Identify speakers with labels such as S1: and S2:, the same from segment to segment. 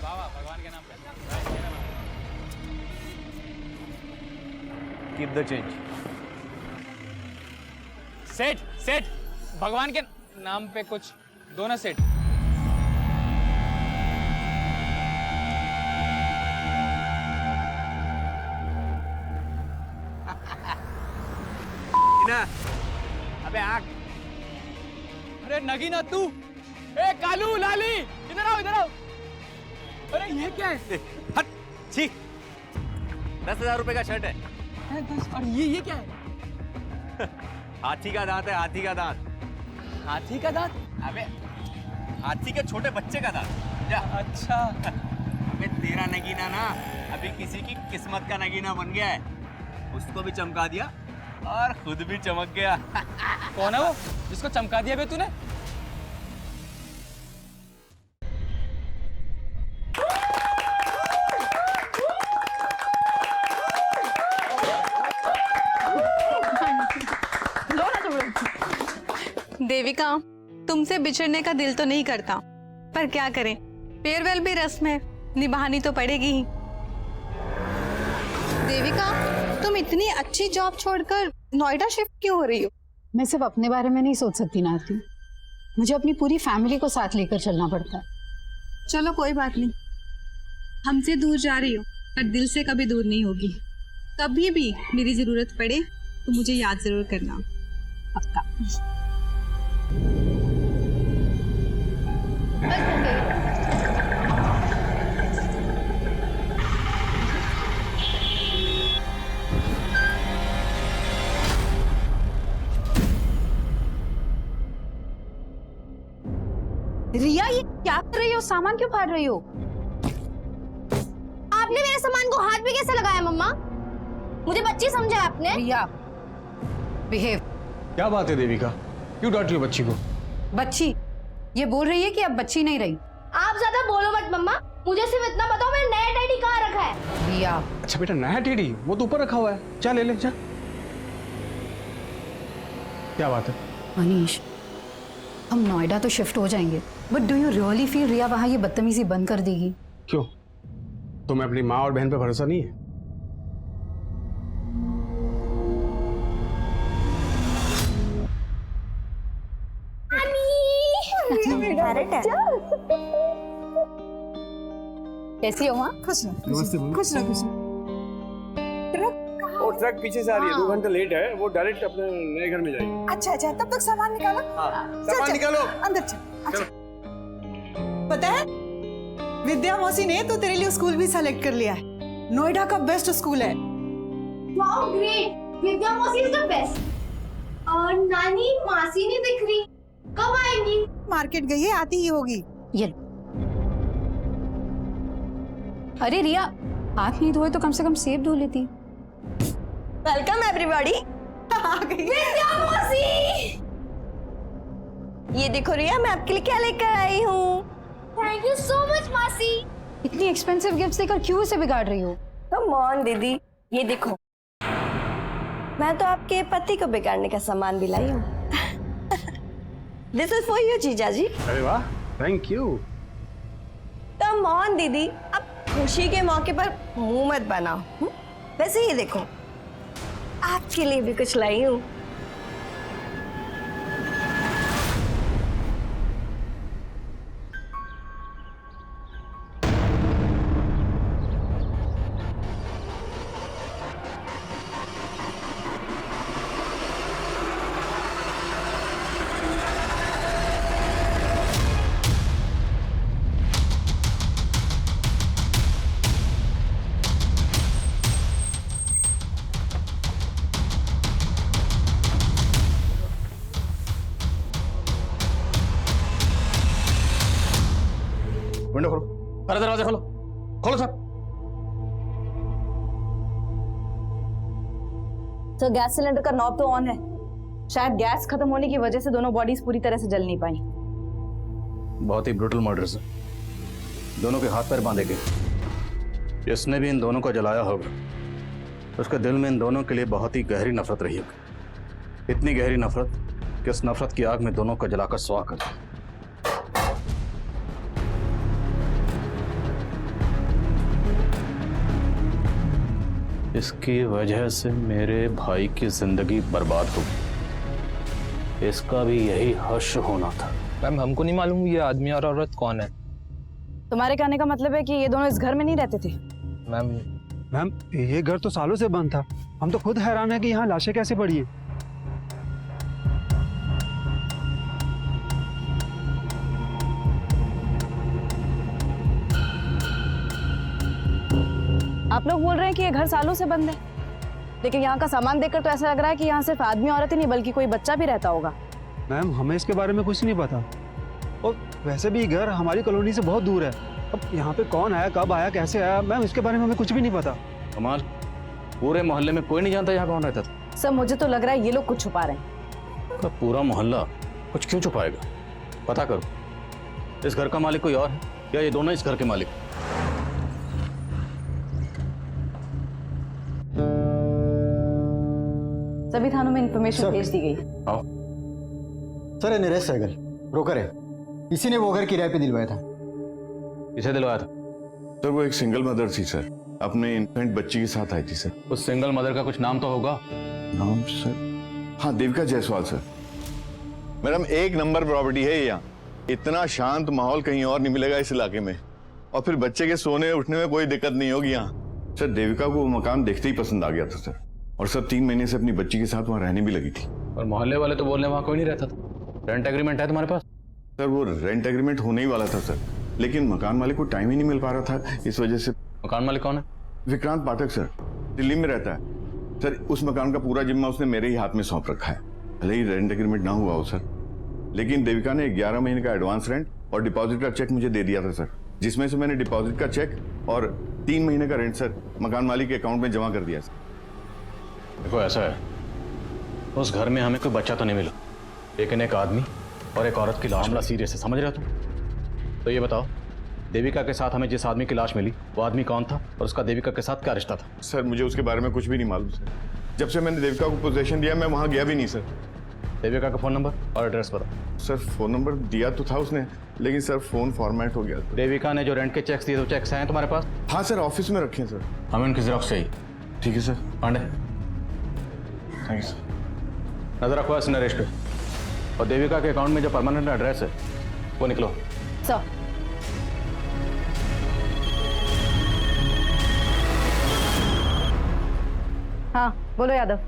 S1: वाह वाह, भगवान के नाम पे।
S2: Keep the change.
S1: सेठ सेठ, भगवान के नाम पे कुछ दो ना सेठ।
S2: अबे आग।
S1: अरे नगीना तू, ए कालू लाली, इधर आओ इधर आओ। अरे ये क्या है?
S2: हट, छी। 10,000 रुपए का शर्ट है।
S1: और ये क्या है?
S2: हाथी का दांत है, हाथी का दांत।
S1: हाथी का दांत?
S2: अबे हाथी के छोटे बच्चे का दांत। जा।
S1: अच्छा।
S2: अबे तेरा नगीना ना अभी किसी की किस्मत का नगीना बन गया है। उसको भी चमका दिया और खुद भी चमक गया।
S1: कौन है वो जिसको चमका दिया बे तूने?
S3: देविका, तुमसे बिछड़ने का दिल तो नहीं करता, पर क्या करें, फेयरवेल भी रस्म है, निभानी तो पड़ेगी ही। देविका, तुम इतनी अच्छी जॉब छोड़कर नोएडा शिफ्ट क्यों हो रही हो?
S4: मैं सिर्फ अपने बारे में नहीं सोच सकती ना आरती, मुझे अपनी पूरी फैमिली को साथ लेकर चलना पड़ता है।
S3: चलो कोई बात नहीं, हमसे दूर जा रही हो पर दिल से कभी दूर नहीं होगी। कभी भी मेरी जरूरत पड़े तो मुझे याद जरूर करना।
S4: पक्का। रिया, ये क्या कर रही हो? सामान क्यों फाड़ रही हो?
S5: आपने मेरे सामान को हाथ में कैसे लगाया मम्मा? मुझे बच्ची समझा आपने?
S4: रिया, बिहेव।
S6: क्या बात है देविका, क्यों डांट रही हो बच्ची को?
S4: बच्ची ये बोल रही है कि अब बच्ची नहीं रही।
S5: आप ज्यादा बोलो मत मम्मा, मुझे सिर्फ इतना बताओ मैंने नया टेडी कहाँ रखा है?
S4: रिया,
S6: अच्छा बेटा, नया टेडी वो तो ऊपर रखा हुआ है, जा ले ले जा। क्या बात है?
S4: मनीष, हम नोएडा तो शिफ्ट हो जाएंगे, but do you really feel Riya वहां ये बदतमीजी बंद कर देगी?
S6: क्यों, तुम्हें अपनी माँ और बहन पे भरोसा नहीं है?
S4: कैसी हो माँ?
S7: खुश रहो,
S6: नमस्ते
S7: खुश रहो, खुश रहो।
S6: वो ट्रक पीछे से आ रही है, 2 घंटे लेट है, वो डायरेक्ट अपने नए घर में जाएगी।
S7: अच्छा अच्छा, तब तक सामान निकालो।
S6: सामान निकालो।
S7: अंदर चल। अच्छा, पता है विद्या मौसी ने तो तेरे लिए स्कूल भी सेलेक्ट कर लिया है। नोएडा का बेस्ट स्कूल है।
S5: वाओ ग्रेट, विद्या मौसी इज द बेस्ट। और नानी मासी नहीं दिख रही, कब आएंगी?
S7: मार्केट गई है, आती ही होगी।
S4: ये अरे रिया, हाथ नहीं धोए तो कम से कम सेब धो लेती।
S8: Welcome everybody.
S7: आ गई
S5: विद्या मौसी।
S8: ये देखो रिया, मैं आपके लिए क्या लेकर आई हूँ।
S5: थैंक यू सो मच मासी।
S4: इतनी एक्सपेंसिव गिफ्ट्स देकर क्यों इसे बिगाड़ रही हो?
S8: कम ऑन दीदी, ये देखो, मैं तो आपके पति को बिगाड़ने का सामान भी लाई हूँ। दिस इज फॉर यू जीजा जी।
S6: अरे वाह, थैंक यू।
S8: कम ऑन दीदी, अब खुशी के मौके पर मुंह मत बनाओ। वैसे ही देखो, आपके लिए भी कुछ लाई हूँ।
S6: विंडो खोलो, सारे दरवाजे खोलो, खोलो सर।
S8: तो गैस सिलेंडर का नॉब तो ऑन है, शायद गैस खत्म होने की वजह से दोनों बॉडीज पूरी तरह से जल नहीं पाई।
S9: बहुत ही ब्रूटल मर्डर्स है, दोनों के हाथ पैर बांधे गए। जिसने भी इन दोनों को जलाया होगा उसके दिल में इन दोनों के लिए बहुत ही गहरी नफरत रही होगी। इतनी गहरी नफरत कि उस नफरत की आग में दोनों को जलाकर स्वाह कर दिया। इसकी वजह से मेरे भाई की जिंदगी बर्बाद हो गई। इसका भी यही हश्र होना था।
S1: मैम हमको नहीं मालूम ये आदमी और औरत कौन है।
S4: तुम्हारे कहने का मतलब है कि ये दोनों इस घर में नहीं रहते थे?
S10: मैम ये घर तो सालों से बंद था। हम तो खुद हैरान है कि यहाँ लाशें कैसे पड़ी हैं।
S4: आप लोग बोल रहे हैं कि ये घर सालों से बंद है, लेकिन यहाँ का सामान देखकर तो ऐसा लग रहा है कि यहाँ सिर्फ आदमी औरत ही नहीं बल्कि कोई बच्चा भी रहता होगा।
S10: मैम हमें इसके बारे में कुछ नहीं पता, और वैसे भी घर हमारी कॉलोनी से बहुत दूर है। अब यहाँ पे कौन आया, कब आया, कैसे आया, मैम इसके बारे में हमें कुछ भी नहीं पता।
S9: कमाल, पूरे मोहल्ले में कोई नहीं जानता यहाँ कौन रहता था?
S4: सर मुझे तो लग रहा है ये लोग कुछ छुपा रहे हैं।
S9: पूरा मोहल्ला कुछ क्यों छुपाएगा? पता करो, इस घर का मालिक कोई और है या ये दोनों इस घर के मालिक?
S4: सभी थानों में इंफॉर्मेशन भेज दी गई।
S9: आओ।
S11: सर निरेश सहगल ब्रोकर है, इसी ने वो घर किराए पे दिलवाया था।
S9: किसे दिलवाया था?
S12: सर वो एक सिंगल मदर थी सर, अपने इन्फेंट बच्ची के साथ आई थी सर।
S9: उस सिंगल मदर का कुछ नाम तो होगा?
S12: नाम सर, हाँ देविका जायसवाल सर। मैडम एक नंबर प्रॉपर्टी है यहाँ, इतना शांत माहौल कहीं और नहीं मिलेगा इस इलाके में, और फिर बच्चे के सोने उठने में कोई दिक्कत नहीं होगी यहाँ। सर देविका को वो मकान देखते ही पसंद आ गया था सर, और सर 3 महीने से अपनी बच्ची के साथ वहाँ रहने भी लगी थी।
S9: और मोहल्ले वाले तो बोल रहे वहाँ कोई नहीं रहता था। रेंट एग्रीमेंट है तुम्हारे पास?
S12: सर वो रेंट एग्रीमेंट होने ही वाला था सर, लेकिन मकान मालिक को टाइम ही नहीं मिल पा रहा था, इस वजह से।
S9: मकान मालिक कौन है?
S12: विक्रांत पाठक सर, दिल्ली में रहता है सर। उस मकान का पूरा जिम्मा उसने मेरे ही हाथ में सौंप रखा है। भले ही रेंट एग्रीमेंट ना हुआ हो सर, लेकिन देविका ने 11 महीने का एडवांस रेंट और डिपॉजिट का चेक मुझे दे दिया था सर, जिसमें से मैंने डिपॉजिट का चेक और 3 महीने का रेंट सर मकान मालिक के अकाउंट में जमा कर दिया सर।
S9: देखो ऐसा है, उस घर में हमें कोई बच्चा तो नहीं मिला, लेकिन एक आदमी और एक औरत की लाश। मामला सीरियस है, समझ रहे हो तुम? तो ये बताओ, देविका के साथ हमें जिस आदमी की लाश मिली वो आदमी कौन था, और उसका देविका के साथ क्या रिश्ता था?
S12: सर मुझे उसके बारे में कुछ भी नहीं मालूम सर, जब से मैंने देविका को पोजीशन दिया मैं वहाँ गया भी नहीं सर।
S9: देविका का फोन नंबर और एड्रेस बताओ।
S12: सर फोन नंबर दिया तो था उसने, लेकिन सर फोन फॉर्मेट हो गया।
S9: देविका ने जो रेंट के चेक्स दिए तो चेक्स हैं तुम्हारे पास?
S12: हाँ सर ऑफिस में रखे हैं सर।
S9: हमें उनकी जेरॉक्स चाहिए।
S12: ठीक है sir.
S9: Pandey
S12: thank you sir.
S9: नजर रखो इस नरेश पे, और देविका के अकाउंट में जो परमानेंट एड्रेस है वो निकलो।
S4: सर हाँ बोलो यादव।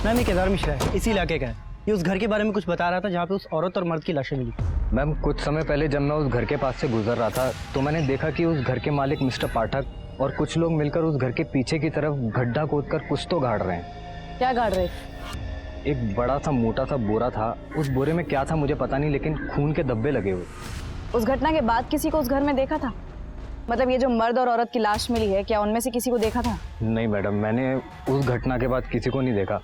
S11: मैम ये केदार मिश्रा है, इसी इलाके का है। ये उस घर के बारे में कुछ बता रहा था जहाँ पे उस औरत और मर्द की लाशें मिली।
S13: मैम कुछ समय पहले जब मैं उस घर के पास से गुजर रहा था तो मैंने देखा कि उस घर के मालिक मिस्टर पाठक और कुछ लोग मिलकर उस घर के पीछे की तरफ गड्ढा खोदकर कुछ तो गाड़ रहे हैं।
S4: क्या गाड़ रहे?
S13: एक बड़ा सा मोटा सा बोरा था, उस बोरे में क्या था मुझे पता नहीं, लेकिन खून के धब्बे लगे हुए।
S4: उस घटना के बाद किसी को उस घर में देखा था? मतलब ये जो मर्द और औरत की लाश मिली है, क्या उनमें से किसी को देखा था?
S13: नहीं मैडम, मैंने उस घटना के बाद किसी को नहीं देखा।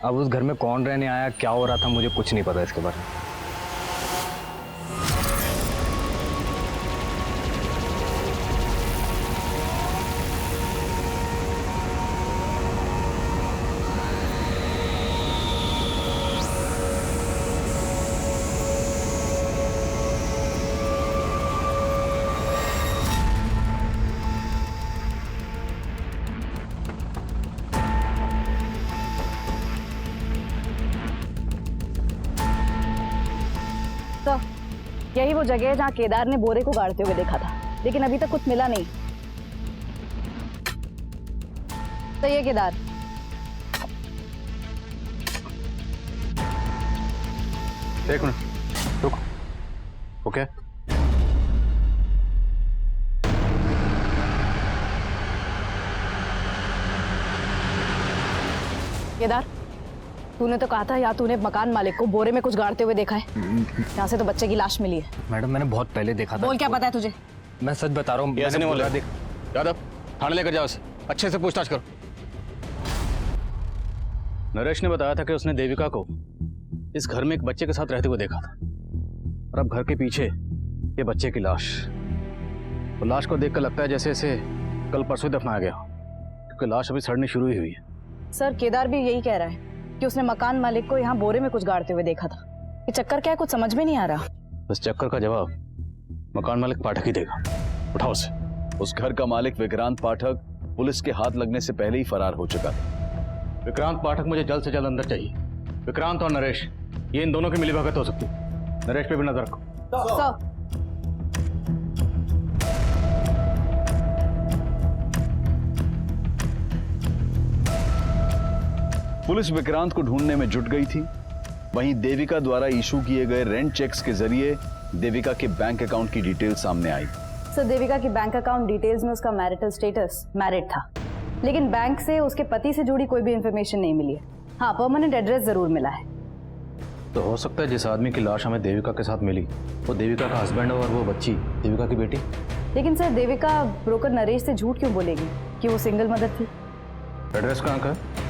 S13: अब उस घर में कौन रहने आया, क्या हो रहा था, मुझे कुछ नहीं पता इसके बारे में।
S4: तो यही वो जगह है जहाँ केदार ने बोरे को गाड़ते हुए देखा था, लेकिन अभी तक कुछ मिला नहीं। तो ये केदार,
S9: एक मिनट रुको। ओके
S4: केदार, तूने तो कहा था या तूने मकान मालिक को बोरे में कुछ गाड़ते हुए देखा है? यहाँ से तो बच्चे की लाश मिली है।
S13: मैडम मैंने बहुत पहले देखा था।
S4: बोल क्या पता है तुझे?
S13: मैं सच बता रहा हूँ।
S9: ऐसे नहीं बोला। यादव थाने लेकर जाओ, अच्छे से पूछताछ करो। नरेश ने बताया था कि उसने देविका को इस घर में एक बच्चे के साथ रहते हुए देखा था, और अब घर के पीछे ये बच्चे की लाश। वो लाश को देखकर लगता है जैसे इसे कल परसों दफनाया गया, क्योंकि लाश अभी सड़नी शुरू ही हुई है।
S4: सर केदार भी यही कह रहा है कि उसने मकान मालिक को यहाँ बोरे में कुछ गाड़ते हुए देखा था। ये चक्कर क्या है, कुछ समझ में नहीं आ रहा।
S9: इस चक्कर का जवाब मकान मालिक पाठक ही देगा। उठाओ उसे।
S14: उस घर का मालिक विक्रांत पाठक पुलिस के हाथ लगने से पहले ही फरार हो चुका था।
S9: विक्रांत पाठक मुझे जल्द से जल्द अंदर चाहिए। विक्रांत और नरेश, ये इन दोनों की मिलीभगत हो सकती है। नरेश पे भी नजर रखो।
S4: सर।
S14: पुलिस विक्रांत को ढूंढने में जुट गई थी। वहीं देविका द्वारा इशू किए गए रेंट चेक्स के जरिए देविका के बैंक अकाउंट की डिटेल सामने आई।
S4: सर, देविका की बैंक अकाउंट डिटेल्स में उसका मैरिटल स्टेटस मैरिड था, लेकिन बैंक से उसके पति से जुड़ी कोई भी इंफॉर्मेशन नहीं मिली है। हाँ, परमानेंट एड्रेस जरूर मिला है।
S9: तो हो सकता है जिस आदमी की लाश हमें देविका के साथ मिली वो देविका का हस्बैंड हो और वो बच्ची देविका की बेटी।
S4: लेकिन सर, देविका ब्रोकर नरेश से झूठ क्यों बोलेगी कि वो सिंगल मदर थी?
S9: एड्रेस कहाँ का है?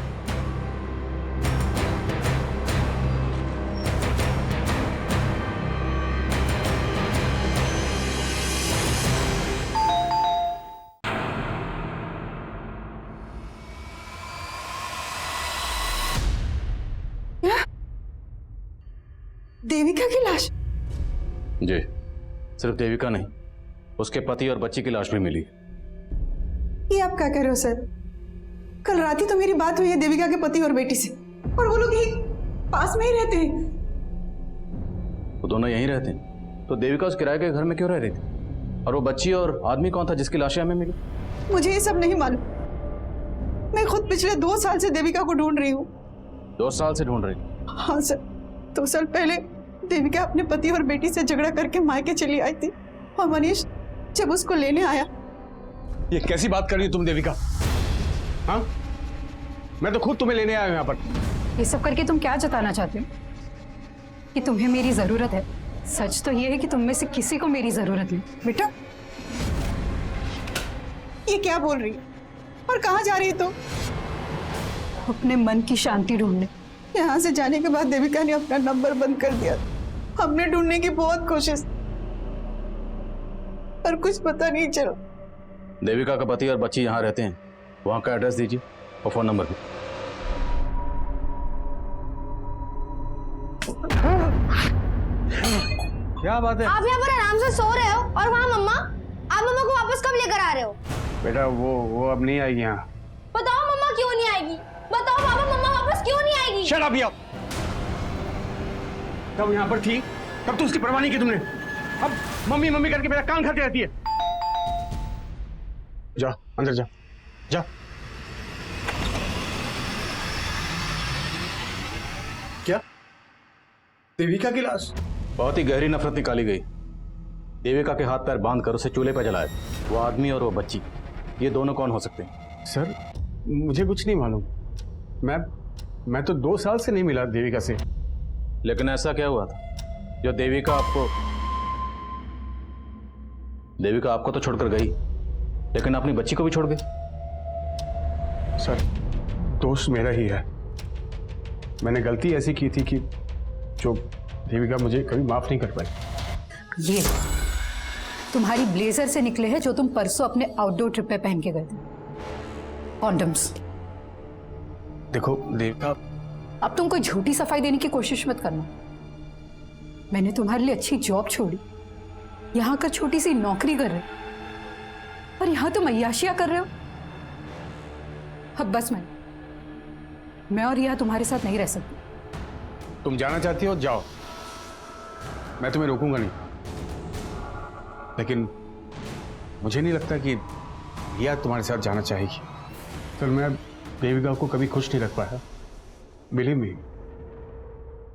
S7: देविका की लाश?
S9: जी, सिर्फ देविका नहीं, उसके पति और बच्ची की लाश भी मिली।
S7: ये आप क्या कह रहे हो सर? कल रात ही तो मेरी बात हुई है देविका के पति और बेटी से, और वो लोग यही पास में ही रहते हैं।
S9: वो दोनों यहीं रहते हैं, तो देविका उस किराए के घर में क्यों रह रही थी? और वो बच्ची और आदमी कौन था जिसकी लाशें हमें मिली?
S7: मुझे ये सब नहीं मालूम। मैं खुद पिछले 2 साल से देविका को ढूंढ रही हूँ।
S9: 2 साल से ढूंढ रही?
S7: हाँ सर, 2 साल पहले देविका अपने पति और बेटी से झगड़ा करके मायके चली आई थी, और मनीष जब उसको लेने आया।
S6: ये कैसी बात कर रही हो तुम देविका? हाँ, मैं तो खुद तुम्हें लेने आया हूं यहाँ पर।
S15: ये सब करके तुम क्या जताना चाहते हो? कि तुम्हें मेरी जरूरत है? सच तो ये है कि तुम में से किसी को मेरी जरूरत नहीं।
S7: बेटा, ये क्या बोल रही है और कहाँ जा रही है? तो
S15: अपने मन की शांति ढूंढने।
S7: यहाँ से जाने के बाद देविका ने अपना नंबर बंद कर दिया। हमने ढूंढने की बहुत कोशिश, पर कुछ पता नहीं चला।
S9: देविका का पति और बच्ची यहाँ रहते हैं, वहाँ का एड्रेस दीजिए और फोन नंबर भी।
S6: क्या बात है?
S5: आप यहाँ पर आराम से सो रहे हो और वहाँ मम्मा, आप मम्मा को वापस कब लेकर आ रहे हो?
S6: बेटा वो अब नहीं आएगी यहाँ।
S5: बताओ मम्मा क्यों नहीं आएगी? बताओ पापा, मम्मा वापस क्यों नहीं आएगी?
S6: शट अप यार। कब यहाँ पर थी तब तो उसकी परवाह नहीं की तुमने। अब मम्मी मम्मी करके मेरा कान खाती रहती है। जा अंदर जा, जा। क्या? देविका की लाश?
S9: बहुत ही गहरी नफरत निकाली गई। देविका के हाथ पैर बांधकर उसे चूल्हे पर जलाया। वो आदमी और वो बच्ची, ये दोनों कौन हो सकते हैं?
S6: सर, मुझे कुछ नहीं मालूम। मैं तो 2 साल से नहीं मिला देविका से।
S9: लेकिन ऐसा क्या हुआ था जो देविका आपको तो छोड़कर गई, लेकिन अपनी बच्ची को भी छोड़ गई?
S6: सर, दोष मेरा ही है। मैंने गलती ऐसी की थी कि जो देविका मुझे कभी माफ नहीं कर पाई।
S15: ये तुम्हारी ब्लेजर से निकले हैं जो तुम परसों अपने आउटडोर ट्रिप पे पहन के गए थे, कॉन्डम्स।
S6: देखो देविका,
S15: अब तुम कोई झूठी सफाई देने की कोशिश मत करना। मैंने तुम्हारे लिए अच्छी जॉब छोड़ी, यहाँ का छोटी सी नौकरी कर रहे हो, और यहाँ तुम अय्याशियां कर रहे हो। अब बस मैं और रिया तुम्हारे साथ नहीं रह सकती।
S6: तुम जाना चाहती हो जाओ, मैं तुम्हें रोकूंगा नहीं। लेकिन मुझे नहीं लगता कि रिया तुम्हारे साथ जाना चाहेगी। फिर मैं देविका को कभी खुश नहीं रख पाया। बिलीव मी,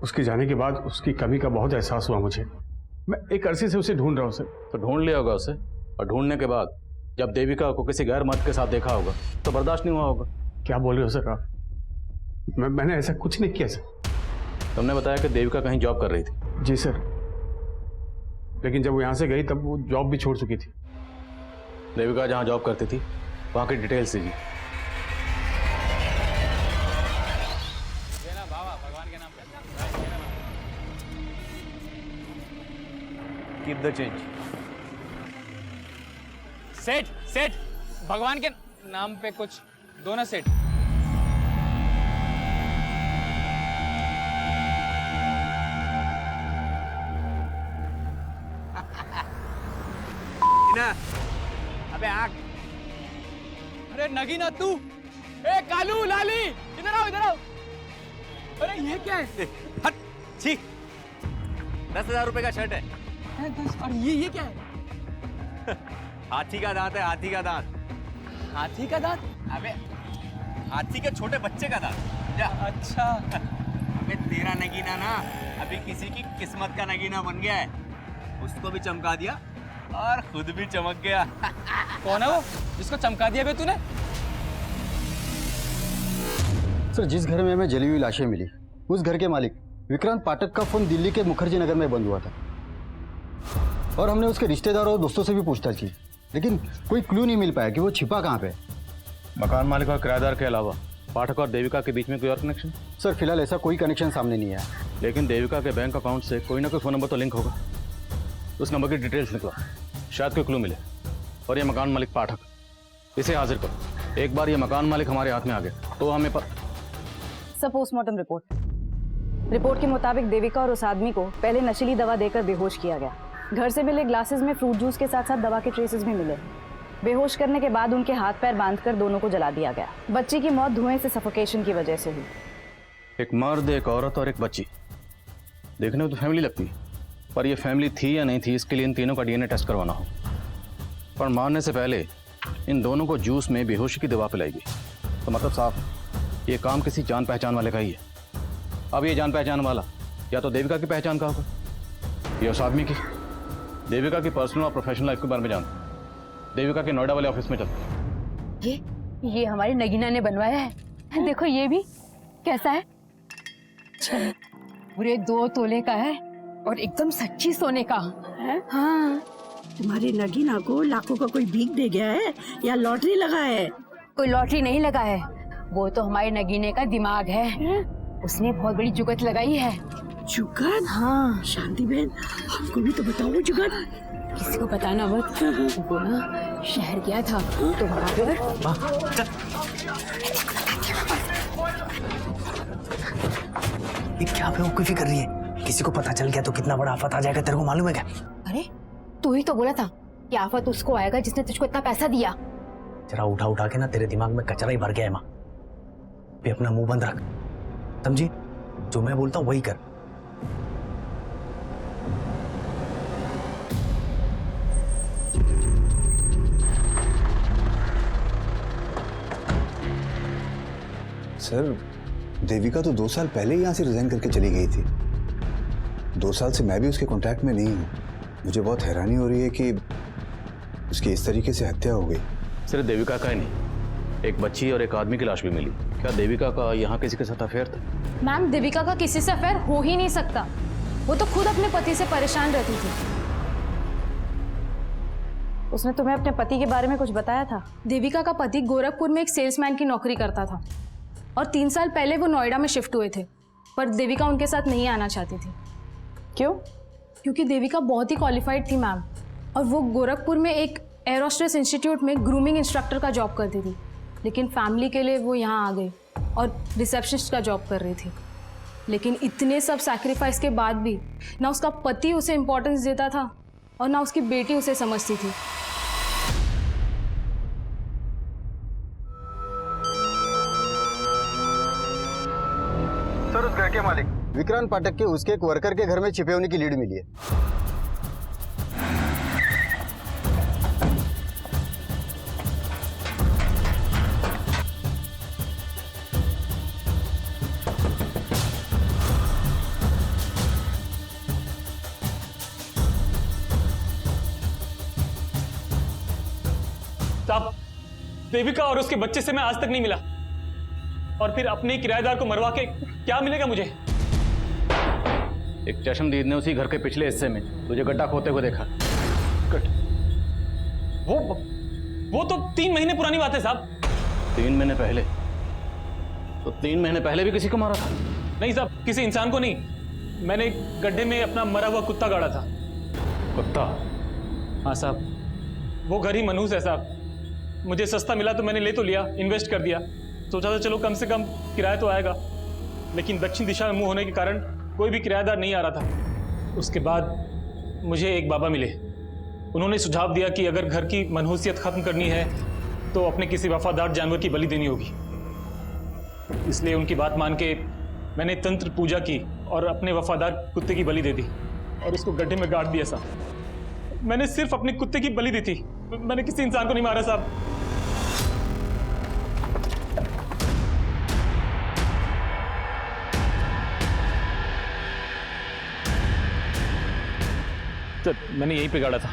S6: उसके जाने के बाद उसकी कमी का बहुत एहसास हुआ मुझे। मैं एक अरसे से उसे ढूंढ रहा हूँ सर।
S9: तो ढूंढ लिया होगा उसे, और ढूंढने के बाद जब देविका को किसी गैर मर्द के साथ देखा होगा तो बर्दाश्त नहीं हुआ होगा।
S6: क्या बोल रहे हो सर आप? मैंने ऐसा कुछ नहीं किया सर।
S9: तुमने बताया कि देविका कहीं जॉब कर रही थी।
S6: जी सर, लेकिन जब वो यहाँ से गई तब वो जॉब भी छोड़ चुकी थी।
S9: देविका जहाँ जॉब करती थी वहाँ की डिटेल्स दीजिए।
S2: Keep the change.
S1: सेठ, भगवान के नाम पे कुछ दो ना सेठ।
S2: नगीना, अबे आग।
S1: अरे नगीना तू, ए कालू लाली इधर आओ इधर आओ। अरे ये क्या है?
S2: हट, छी। 10,000 रुपए का शर्ट है।
S1: और ये क्या है?
S2: हाथी का दांत है, हाथी का दांत।
S1: हाथी का दांत?
S2: अबे हाथी के छोटे बच्चे का दांत। जा।
S1: अच्छा।
S2: अबे तेरा नगीना ना अभी किसी की किस्मत का नगीना बन गया है। उसको भी चमका दिया और खुद भी चमक गया।
S1: कौन है वो जिसको चमका दिया बे तूने?
S11: सर, जिस घर में हमें जली हुई लाशें मिली, उस घर के मालिक विक्रांत पाठक का फोन दिल्ली के मुखर्जी नगर में बंद हुआ था और हमने उसके रिश्तेदारों और दोस्तों से भी पूछताछ की, लेकिन कोई क्लू नहीं मिल पाया कि वो छिपा कहाँ पे।
S9: मकान मालिक और किराएदार के अलावा पाठक और देविका के बीच में कोई और कनेक्शन?
S11: सर, फिलहाल ऐसा कोई कनेक्शन सामने नहीं आया।
S9: लेकिन देविका के बैंक अकाउंट से कोई ना कोई फ़ोन नंबर तो लिंक होगा। उस नंबर की डिटेल्स निकला, शायद कोई क्लू मिले। और ये मकान मालिक पाठक, इसे हाजिर करो। एक बार ये मकान मालिक हमारे हाथ में आ गया तो हमें
S4: सब पोस्टमार्टम रिपोर्ट के मुताबिक देविका और उस आदमी को पहले नशीली दवा देकर बेहोश किया गया। घर से मिले ग्लासेस में फ्रूट जूस के साथ साथ दवा के ट्रेसेस भी मिले। बेहोश करने के बाद उनके हाथ पैर बांधकर दोनों को जला दिया गया। बच्ची की मौत धुएं से सफोकेशन की वजह से हुई।
S9: एक मर्द, एक औरत और एक बच्ची, देखने में तो फैमिली लगती है, पर ये फैमिली थी या नहीं थी इसके लिए इन तीनों का डीएनए टेस्ट करवाना हो। पर मारने से पहले इन दोनों को जूस में बेहोशी की दवा पिलाई गई, तो मतलब साफ ये काम किसी जान पहचान वाले का ही है। अब ये जान पहचान वाला या तो देविका की पहचान का होगा या उस आदमी की। देविका की पर्सनल और प्रोफेशनल लाइफ के बारे में जानते, देविका के नोएडा वाले ऑफिस में चलते।
S15: ये हमारी नगीना ने बनवाया है। देखो ये भी कैसा है, पूरे 2 तोले का है और एकदम सच्ची सोने का है।
S16: हाँ, तुम्हारी नगीना को लाखों का कोई भीख दे गया है या लॉटरी लगा है?
S15: कोई लॉटरी नहीं लगा है, वो तो हमारे नगीने का दिमाग है। उसने बहुत बड़ी जुगत लगाई है।
S16: जुगत? हाँ। शांति बहन, हमको भी तो बताओ जुगत।
S15: किसी को बताना मत। वो ना शहर गया था तो वहाँ पर
S17: ये क्या बेवकूफी कर रही है? किसी को पता चल गया तो कितना बड़ा आफत आ जाएगा, तेरे को मालूम है क्या?
S15: अरे तू ही तो बोला था कि आफत उसको आएगा जिसने तुझको इतना पैसा दिया।
S17: जरा उठा उठा के ना तेरे दिमाग में कचरा ही भर गया है माँ। भी अपना मुंह बंद रख, समझी? जो मैं बोलता हूँ वही कर।
S18: सर, देविका तो 2 साल पहले ही यहाँ से रिजाइन करके चली गई थी। 2 साल से मैं भी उसके कांटेक्ट में नहीं हूँ। मुझे बहुत हैरानी हो रही है कि उसकी इस तरीके से हत्या हो गई।
S9: सिर्फ देविका का ही नहीं, एक बच्ची और एक आदमी की लाश भी मिली। क्या देविका का यहाँ किसी के साथ अफेयर था?
S19: मैम, देविका का किसी से अफेयर हो ही नहीं सकता। वो तो खुद अपने पति से परेशान रहती थी।
S4: उसने तुम्हें अपने पति के बारे में कुछ बताया था?
S19: देविका का पति गोरखपुर में एक सेल्समैन की नौकरी करता था और 3 साल पहले वो नोएडा में शिफ्ट हुए थे, पर देविका उनके साथ नहीं आना चाहती थी।
S4: क्यों?
S19: क्योंकि देविका बहुत ही क्वालिफाइड थी मैम, और वो गोरखपुर में एक एरोस्ट्रेस इंस्टीट्यूट में ग्रूमिंग इंस्ट्रक्टर का जॉब करती थी। लेकिन फैमिली के लिए वो यहाँ आ गई और रिसेप्शनिस्ट का जॉब कर रही थी। लेकिन इतने सब सैक्रिफाइस के बाद भी ना उसका पति उसे इम्पोर्टेंस देता था और ना उसकी बेटी उसे समझती थी।
S11: सर, उस घर के मालिक विक्रांत पाठक के उसके एक वर्कर के घर में छिपे होने की लीड मिली है।
S1: साहब, देविका और उसके बच्चे से मैं आज तक नहीं मिला, और फिर अपने किराएदार को मरवा के क्या मिलेगा मुझे?
S9: एक चश्मदीद ने उसी घर के पिछले हिस्से में तुझे गड्ढा खोदते हुए देखा।
S1: वो तो 3 महीने पुरानी बात है साहब।
S9: 3 महीने पहले? तो 3 महीने पहले भी किसी को मारा था?
S1: नहीं साहब, किसी इंसान को नहीं। मैंने गड्ढे में अपना मरा हुआ कुत्ता गाड़ा था।
S9: कुत्ता?
S1: हाँ साहब, वो घर ही मनहूस है साहब। मुझे सस्ता मिला तो मैंने ले तो लिया, इन्वेस्ट कर दिया। सोचा था चलो कम से कम किराया तो आएगा, लेकिन दक्षिण दिशा में मुंह होने के कारण कोई भी किराएदार नहीं आ रहा था। उसके बाद मुझे एक बाबा मिले, उन्होंने सुझाव दिया कि अगर घर की मनहूसियत खत्म करनी है तो अपने किसी वफादार जानवर की बलि देनी होगी। इसलिए उनकी बात मान के मैंने तंत्र पूजा की और अपने वफादार कुत्ते की बलि दे दी और उसको गड्ढे में गाड़ दिया साहब। मैंने सिर्फ अपने कुत्ते की बलि दी थी, मैंने किसी इंसान को नहीं मारा साहब। सर मैंने यहीं पे गाड़ा था।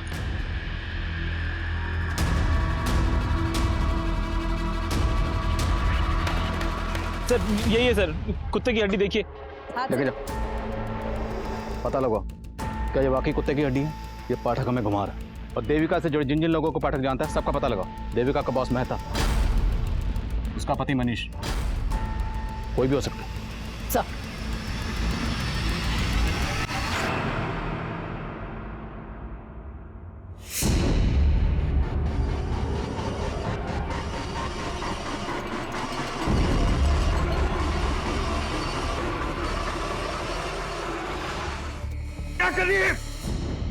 S1: सर यही है सर, कुत्ते की हड्डी देखिए।
S9: लेके जा, पता लगा क्या ये वाकई कुत्ते की हड्डी है? ये पाठक हमें घुमा रहा है और देविका से जुड़े जिन जिन लोगों को पाठक जानता है सबका पता लगा। देविका का बॉस मेहता, उसका पति मनीष, कोई भी हो सकता है।
S4: सर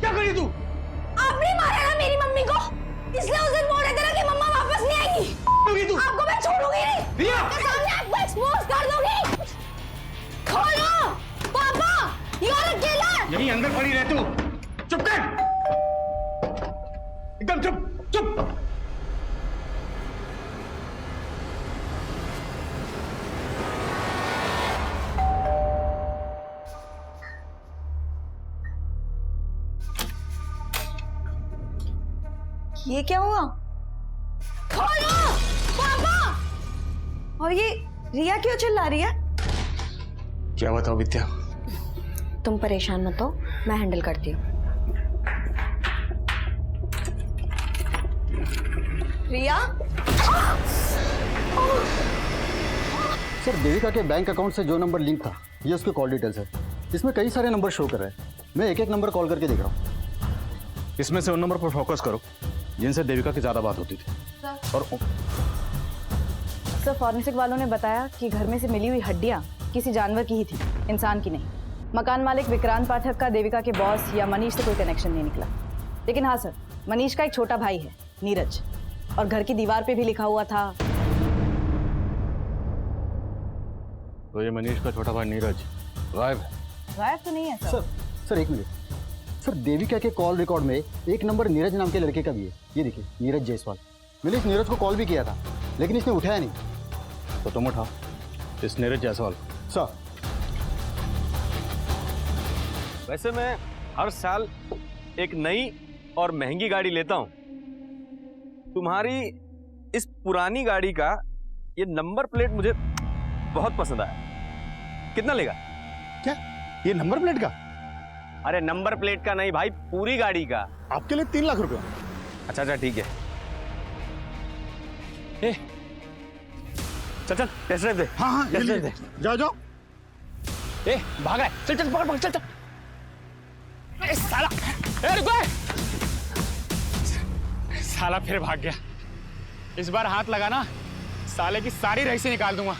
S5: क्या करी तू? आपने मारा ना मेरी मम्मी को, इसलिए उस दिन बोल रहे थे ना कि मम्मा वापस नहीं आएंगी। तू? आपको मैं छोड़ूंगी नहीं। रिया! आपके सामने आपको एक्सपोज कर दूंगी। खोलो, पापा, यू आर अ किलर।
S6: यहीं अंदर पड़ी रह तू। चुप कर, एकदम चुप चुप।
S8: ये क्या हुआ?
S5: खोलो, पापा।
S8: और ये रिया क्यों चिल्ला रही है?
S6: क्या बताओ विद्या?
S8: तुम परेशान मत हो, मैं हैंडल करती हूँ। रिया?
S11: सर देविका के बैंक अकाउंट से जो नंबर लिंक था ये उसके कॉल डिटेल्स है। इसमें कई सारे नंबर शो कर रहे हैं। मैं एक एक नंबर कॉल करके देख रहा हूँ।
S9: इसमें से उन नंबर पर फोकस करो जिनसे देविका की ज्यादा बात होती थी। और
S4: सर फॉरेंसिक वालों ने बताया कि घर में से मिली हुई हड्डियां किसी जानवर की ही थी, इंसान की नहीं। मकान मालिक विक्रांत पाठक का देविका के बॉस या मनीष से कोई कनेक्शन नहीं निकला। लेकिन हाँ सर, मनीष का एक छोटा भाई है नीरज, और घर की दीवार पे भी लिखा हुआ था।
S9: तो ये मनीष का छोटा भाई नीरज गायब है?
S4: गायब तो नहीं है सर।
S11: सर एक मिनट सर, देविका के कॉल रिकॉर्ड में एक नंबर नीरज नाम के लड़के का भी है। ये देखिए, नीरज जायसवाल। मैंने इस नीरज को कॉल भी किया था लेकिन इसने उठाया नहीं।
S9: तो तुम उठाओ इस नीरज जायसवाल।
S11: सर
S2: वैसे मैं हर साल एक नई और महंगी गाड़ी लेता हूं। तुम्हारी इस पुरानी गाड़ी का ये नंबर प्लेट मुझे बहुत पसंद आया। कितना लेगा?
S6: क्या ये नंबर प्लेट का?
S2: अरे नंबर प्लेट का नहीं भाई, पूरी गाड़ी का।
S6: आपके लिए 3 लाख रुपया।
S2: अच्छा अच्छा ठीक है। चल चल टेस्ट ड्राइव दे।
S6: हाँ हाँ
S2: टेस्ट ड्राइव दे।
S6: जाओ जाओ।
S1: भाग रहा है, चल चल पकड़ पकड़ चल चल। साला रुको, साला फिर भाग गया। इस बार हाथ लगा ना, साले की सारी रईसी निकाल दूंगा।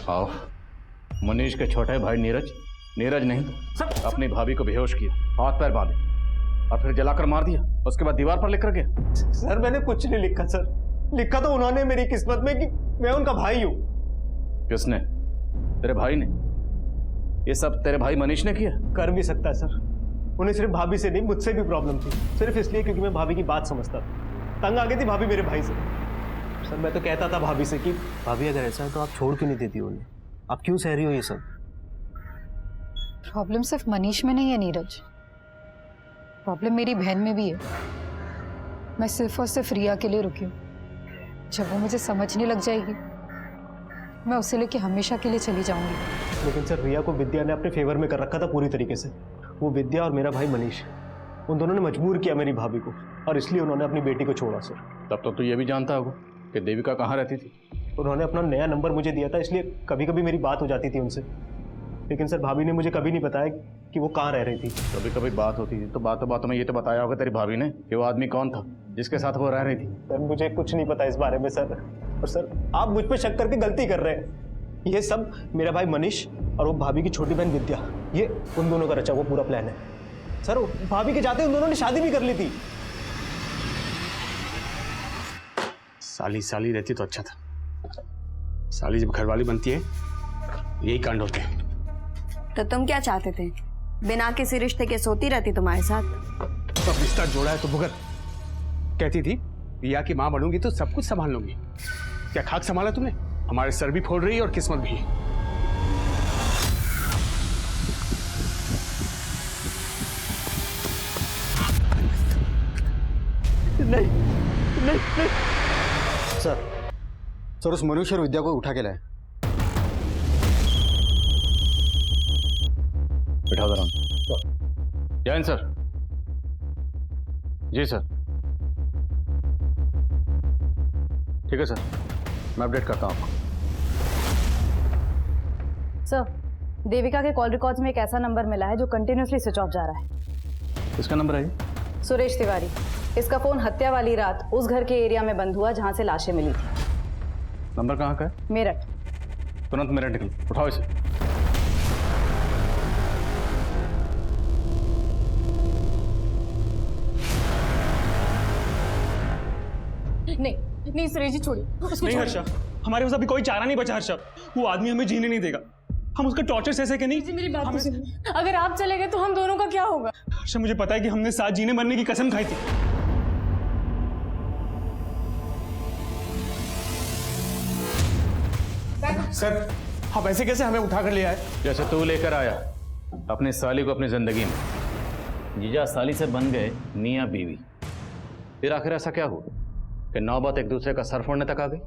S9: आओ, मनीष के छोटे भाई नीरज नहीं अपनी भाभी को बेहोश किया, हाथ पैर बांधे और फिर जलाकर मार दिया। उसके बाद दीवार पर लिख कर गया।
S20: सर मैंने कुछ नहीं लिखा सर, लिखा तो उन्होंने मेरी किस्मत में कि मैं उनका भाई हूँ।
S9: किसने? तेरे भाई ने? ये सब तेरे भाई मनीष ने किया?
S20: कर भी सकता है सर, उन्हें सिर्फ भाभी से नहीं मुझसे भी प्रॉब्लम थी, सिर्फ इसलिए क्योंकि मैं भाभी की बात समझता था। तंग आ गई थी भाभी मेरे भाई से। सर मैं तो कहता था भाभी से कि भाभी अगर ऐसा है तो आप छोड़ क्यों नहीं देती उन्हें, आप क्यों सह रही हो ये सब?
S15: प्रॉब्लम सिर्फ मनीष में नहीं है नीरज, प्रॉब्लम मेरी बहन में भी है। मैं सिर्फ और सिर्फ रिया के लिए रुकी हूँ। जब वो मुझे समझने लग जाएगी मैं उसे लेके हमेशा के लिए चली जाऊंगी।
S20: लेकिन सर रिया को विद्या ने अपने फेवर में कर रखा था पूरी तरीके से। वो विद्या और मेरा भाई मनीष, उन दोनों ने मजबूर किया मेरी भाभी को, और इसलिए उन्होंने अपनी बेटी को छोड़ा सर।
S9: तब तो तू ये भी जानता होगा कि देविका कहाँ रहती थी?
S20: उन्होंने अपना नया नंबर मुझे दिया था, इसलिए कभी कभी मेरी बात हो जाती थी उनसे। लेकिन सर भाभी ने मुझे कभी नहीं बताया कि वो कहाँ रह रही थी।
S9: कभी कभी बात होती थी तो बातों में ये तो बताया होगा तेरी भाभी ने कि वो आदमी कौन था जिसके साथ वो रह रही थी।
S20: सर मुझे कुछ नहीं पता इस बारे में सर, और सर आप मुझ पर शक करके गलती कर रहे हैं। ये सब मेरा भाई मनीष और वो भाभी की छोटी बहन विद्या, ये उन दोनों का रचा हुआ पूरा प्लान है। सर भाभी के जाते उन दोनों ने शादी भी कर ली थी।
S6: साली साली रहती तो अच्छा था। साली जब घरवाली बनती है यही कांड होते हैं।
S8: तो तुम क्या चाहते थे? बिना किसी रिश्ते के सोती रहती तुम्हारे साथ?
S6: अब रिश्ता जोड़ा है तो भुगत। कहती थी रिया की मां बनूंगी तो सब कुछ संभाल लूंगी। क्या खाक संभाला तुमने? हमारे सर भी फोड़ रही है और किस्मत भी।
S20: नहीं नहीं नहीं
S11: सर उस मनुष्य और विद्या को उठा के लाए।
S9: बिठा दे रहा हूं। जैन सर। जी सर। ठीक है सर, मैं अपडेट करता हूँ आपको।
S4: सर, देविका के कॉल रिकॉर्ड्स में एक ऐसा नंबर मिला है जो कंटिन्यूसली स्विच ऑफ जा रहा है।
S9: किसका नंबर है ये?
S4: सुरेश तिवारी। इसका फोन हत्या वाली रात उस घर के एरिया में बंद हुआ जहां से लाशें मिली थी।
S9: नंबर कहाँ का है?
S4: मेरठ।
S9: तुरंत मेरठ निकल, उठाओ इसे।
S19: नहीं सुरेश जी छोड़िए उसको।
S1: नहीं हर्षा, हमारे पास अभी कोई चारा नहीं बचा हर्षा। वो आदमी हमें जीने नहीं देगा। हम उसका टॉर्चर सह के नहीं।
S19: मेरी बात सुनिए, अगर आप चले गए तो हम दोनों का क्या होगा?
S1: हर्षा, मुझे पता है कि हमने साथ जीने मरने की कसम खाई थी।
S6: सर आप ऐसे कैसे हमें उठा कर ले आए?
S9: जैसे तू लेकर आया अपनी साली को अपनी जिंदगी में। जीजा साली से बन गए मियां बीवी। फिर आखिर ऐसा क्या हुआ कि नौबत एक दूसरे का सर फोड़ने तक आ गई?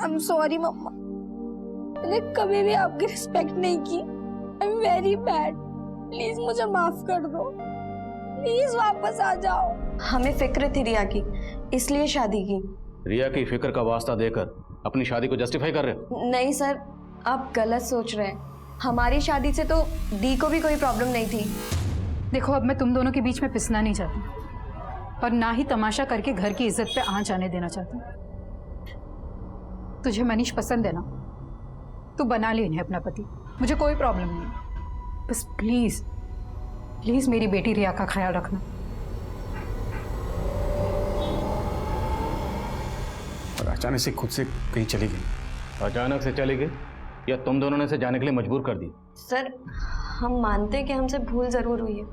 S5: आई एम सॉरी मम्मा, मैंने कभी भी आपकी रिस्पेक्ट नहीं की। I am very bad. Please मुझे माफ कर दो। प्लीज वापस आ जाओ।
S8: हमें फिक्र थी रिया की, इसलिए शादी की।
S9: रिया की फिक्र का वास्ता देकर अपनी शादी को जस्टिफाई कर रहे हो?
S8: नहीं सर, आप गलत सोच रहे हैं। हमारी शादी से तो दी को भी कोई प्रॉब्लम नहीं थी।
S15: देखो, अब मैं तुम दोनों के बीच में पिसना नहीं चाहती और ना ही तमाशा करके घर की इज्जत पे आंच आने देना चाहती। तुझे मनीष पसंद है ना, तू बना ले इन्हें अपना पति। मुझे कोई प्रॉब्लम नहीं है। बस प्लीज प्लीज मेरी बेटी रिया का ख्याल रखना।
S6: और अचानक से खुद से कहीं चली गई।
S9: अचानक से चली गई या तुम दोनों ने इसे जाने के लिए मजबूर कर दी?
S8: सर, हम मानते हैं कि हमसे भूल जरूर हुई है